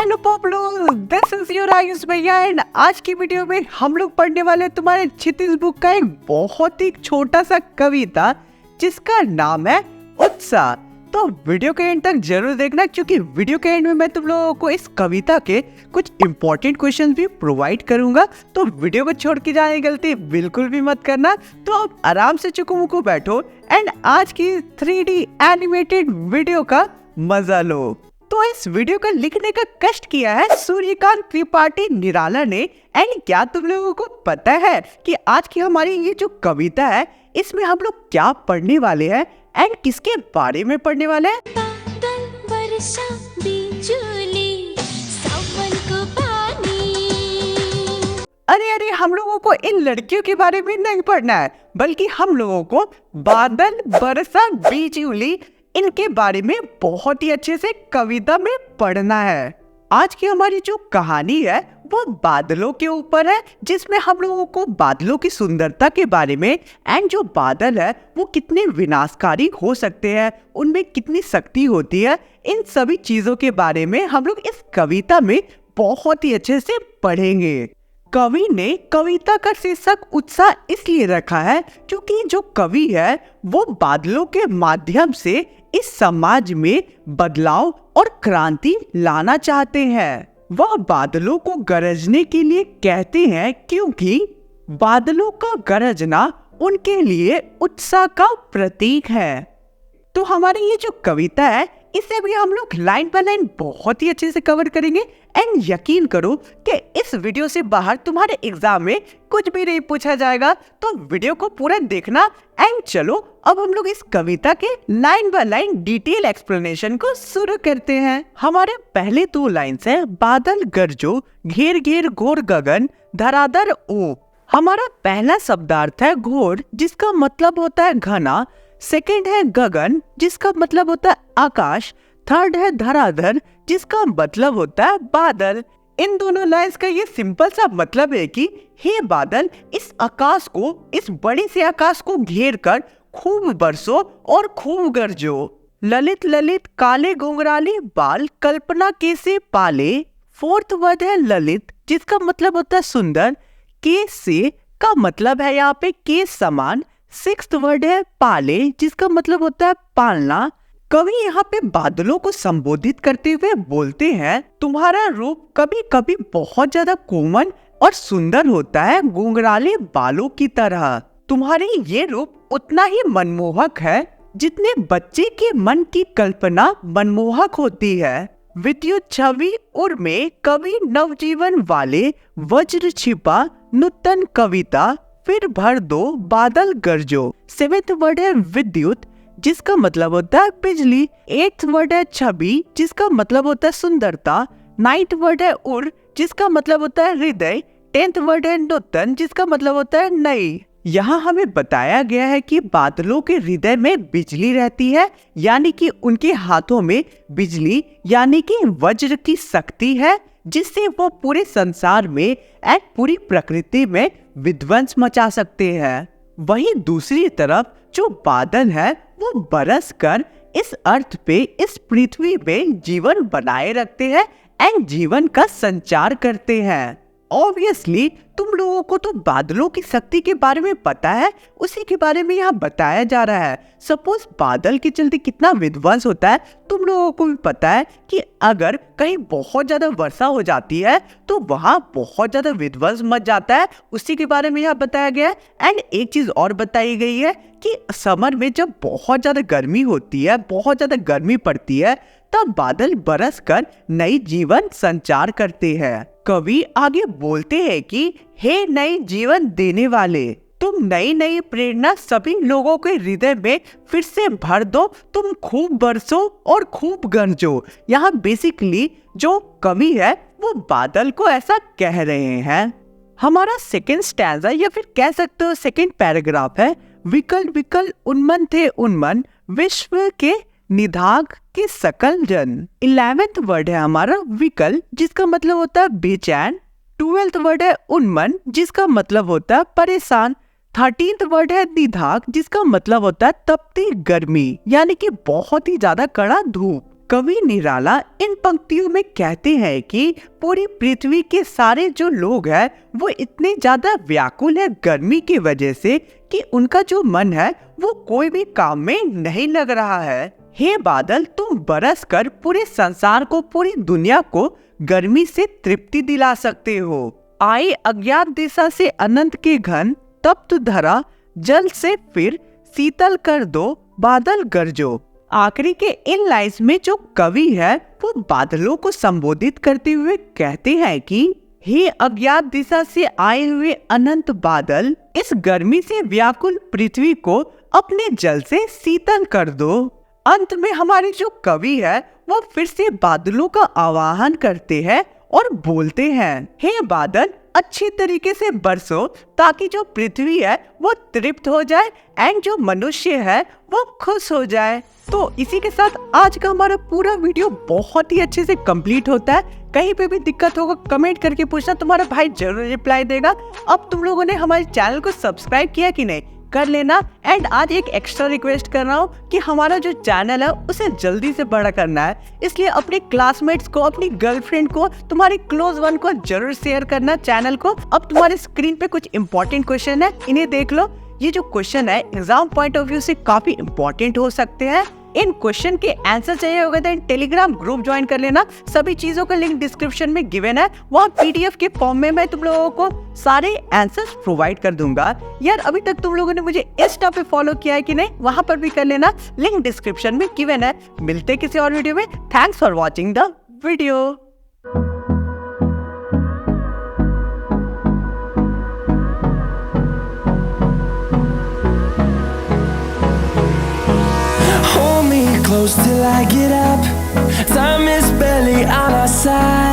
Hello popular, this is your Ayush भैया and आज की वीडियो में हम लोग पढ़ने वाले हैं तुम्हारे क्षितिज बुक का एक बहुत ही छोटा सा कविता जिसका नाम है उत्साह। तो वीडियो के एंड तक जरूर देखना क्योंकि वीडियो के एंड में मैं तुम लोगों को इस कविता के कुछ इंपॉर्टेंट क्वेश्चन भी प्रोवाइड करूंगा। तो वीडियो को छोड़ के जाने की गलती बिल्कुल भी मत करना। तो अब आराम से चुकू मुकू बैठो एंड आज की 3D एनिमेटेड वीडियो का मजा लो। तो इस वीडियो का लिखने का कष्ट किया है सूर्यकांत त्रिपाठी निराला ने। एंड क्या तुम लोगों को पता है कि आज की हमारी ये जो कविता है इसमें हम लोग क्या पढ़ने वाले हैं एंड किसके बारे में पढ़ने वाले हैं? बादल वर्षा बिजुली सावन को पानी। अरे हम लोगों को इन लड़कियों के बारे में नहीं पढ़ना है बल्कि हम लोगों को बादल वर्षा बिजुली इनके बारे में बहुत ही अच्छे से कविता में पढ़ना है। आज की हमारी जो कहानी है वो बादलों के ऊपर है जिसमें हम लोगों को बादलों की सुंदरता के बारे में एंड जो बादल है वो कितने विनाशकारी हो सकते हैं, उनमें कितनी शक्ति होती है, इन सभी चीजों के बारे में हम लोग इस कविता में बहुत ही अच्छे से पढ़ेंगे। कवि ने कविता का शीर्षक उत्साह इसलिए रखा है क्योंकि जो कवि है वो बादलों के माध्यम से इस समाज में बदलाव और क्रांति लाना चाहते हैं। वह बादलों को गरजने के लिए कहते हैं क्योंकि बादलों का गरजना उनके लिए उत्साह का प्रतीक है। तो हमारी ये जो कविता है इसे भी हम लोग लाइन बाय लाइन बहुत ही अच्छे से कवर करेंगे एंड यकीन करो कि इस वीडियो से बाहर तुम्हारे एग्जाम में कुछ भी नहीं पूछा जाएगा। तो वीडियो को पूरा देखना एंड चलो अब हम लोग इस कविता के line by line detail explanation को शुरू करते हैं। हमारे पहले 2 लाइन्स है बादल गरजो घेर घेर घोर गगन धराधर ओ। हमारा पहला शब्दार्थ है घोर जिसका मतलब होता है घना, सेकेंड है गगन जिसका मतलब होता है आकाश, थर्ड है धराधर जिसका मतलब होता है बादल। इन दोनों लाइंस का ये सिंपल सा मतलब है कि हे बादल इस आकाश को, इस बड़े से आकाश को घेर कर खूब बरसो और खूब गरजो। ललित ललित काले घुंघराले बाल कल्पना कैसे पाले। फोर्थ वर्ड है ललित जिसका मतलब होता है सुंदर, केस से का मतलब है यहाँ पे केस समान। सिक्स्थ वर्ड है पाले जिसका मतलब होता है पालना। कवि यहाँ पे बादलों को संबोधित करते हुए बोलते हैं तुम्हारा रूप कभी कभी बहुत ज्यादा कोमल और सुंदर होता है घुंघराले बालों की तरह। तुम्हारे ये रूप उतना ही मनमोहक है जितने बच्चे के मन की कल्पना मनमोहक होती है। विद्युत छवि उर में कवि नवजीवन वाले वज्र छिपा नूतन कविता फिर भर दो बादल गरजो। 7th वर्ड है विद्युत जिसका मतलब होता है बिजली। 8th वर्ड है छवि जिसका मतलब होता है सुंदरता। 9th वर्ड है उर जिसका मतलब होता है हृदय। 10th वर्ड है नूतन जिसका मतलब होता है नई। यहाँ हमें बताया गया है कि बादलों के हृदय में बिजली रहती है यानी कि उनके हाथों में बिजली यानी कि वज्र की शक्ति है जिससे वो पूरे संसार में एंड पूरी प्रकृति में विध्वंस मचा सकते हैं। वहीं दूसरी तरफ जो बादल है वो बरस कर इस अर्थ पे, इस पृथ्वी में जीवन बनाए रखते हैं एंड जीवन का संचार करते हैं। ऑब्वियसली तुम लोगों को तो बादलों की शक्ति के बारे में पता है, उसी के बारे में यहाँ बताया जा रहा है। सपोज बादल के चलते कितना विध्वंस होता है तुम लोगों को भी पता है कि अगर कहीं बहुत ज्यादा वर्षा हो जाती है तो वहाँ बहुत ज्यादा विध्वंस मच जाता है, उसी के बारे में यहाँ बताया गया है। एंड एक चीज और बताई गई है कि समर में जब बहुत ज्यादा गर्मी होती है, बहुत ज्यादा गर्मी पड़ती है तब बादल बरस कर नई जीवन संचार करते हैं। कवि आगे बोलते हैं कि हे नई जीवन देने वाले, तुम नई नई प्रेरणा सभी लोगों के हृदय में फिर से भर दो, तुम खूब बरसो और खूब गरजो। यहाँ बेसिकली जो कवि है वो बादल को ऐसा कह रहे हैं। हमारा सेकेंड स्टैंजा या फिर कह सकते हो सेकेंड पैराग्राफ है विकल विकल उन्मन थे उन्मन विश्व के निधाग के सकल जन। 11th वर्ड है हमारा विकल जिसका मतलब होता है बेचैन। 12th वर्ड है उन्मन जिसका मतलब होता है परेशान। 13th वर्ड है निधाग जिसका मतलब होता है तपती गर्मी यानी कि बहुत ही ज्यादा कड़ा धूप। कवि निराला इन पंक्तियों में कहते हैं कि पूरी पृथ्वी के सारे जो लोग हैं वो इतने ज्यादा व्याकुल है गर्मी की वजह से कि उनका जो मन है वो कोई भी काम में नहीं लग रहा है। हे बादल, तुम बरस कर पूरे संसार को, पूरी दुनिया को गर्मी से तृप्ति दिला सकते हो। आए अज्ञात दिशा से अनंत के घन, तप्त धरा जल से फिर शीतल कर दो बादल गरजो। आखिरी के इन लाइन्स में जो कवि है वो बादलों को संबोधित करते हुए कहते हैं कि हे अज्ञात दिशा से आए हुए अनंत बादल, इस गर्मी से व्याकुल पृथ्वी को अपने जल से शीतल कर दो। अंत में हमारे जो कवि है वो फिर से बादलों का आवाहन करते हैं और बोलते हैं, हे बादल अच्छी तरीके से बरसो ताकि जो पृथ्वी है वो तृप्त हो जाए एंड जो मनुष्य है वो खुश हो जाए। तो इसी के साथ आज का हमारा पूरा वीडियो बहुत ही अच्छे से कंप्लीट होता है। कहीं पे भी दिक्कत होगा कमेंट करके पूछना, तुम्हारा भाई जरूर रिप्लाई देगा। अब तुम लोगों ने हमारे चैनल को सब्सक्राइब किया कि नहीं, कर लेना। एंड आज एक एक्स्ट्रा रिक्वेस्ट कर रहा हूँ कि हमारा जो चैनल है उसे जल्दी से बड़ा करना है, इसलिए अपने क्लासमेट्स को, अपनी गर्लफ्रेंड को, तुम्हारी क्लोज वन को जरूर शेयर करना चैनल को। अब तुम्हारे स्क्रीन पे कुछ इंपॉर्टेंट क्वेश्चन है, इन्हें देख लो। ये जो क्वेश्चन है एग्जाम पॉइंट ऑफ व्यू से काफी इंपॉर्टेंट हो सकते हैं। इन क्वेश्चन के आंसर चाहिए होगा तो टेलीग्राम ग्रुप ज्वाइन कर लेना। सभी चीजों का लिंक डिस्क्रिप्शन में गिवन है, वहाँ पीडीएफ के फॉर्म में मैं तुम लोगों को सारे आंसर्स प्रोवाइड कर दूंगा। यार अभी तक तुम लोगों ने मुझे इंस्टा पे फॉलो किया है कि नहीं, वहाँ पर भी कर लेना, लिंक डिस्क्रिप्शन में गिवन है। मिलते किसी और वीडियो में। Thanks for watching the video. Hold me close till I get up. Time is barely on our side.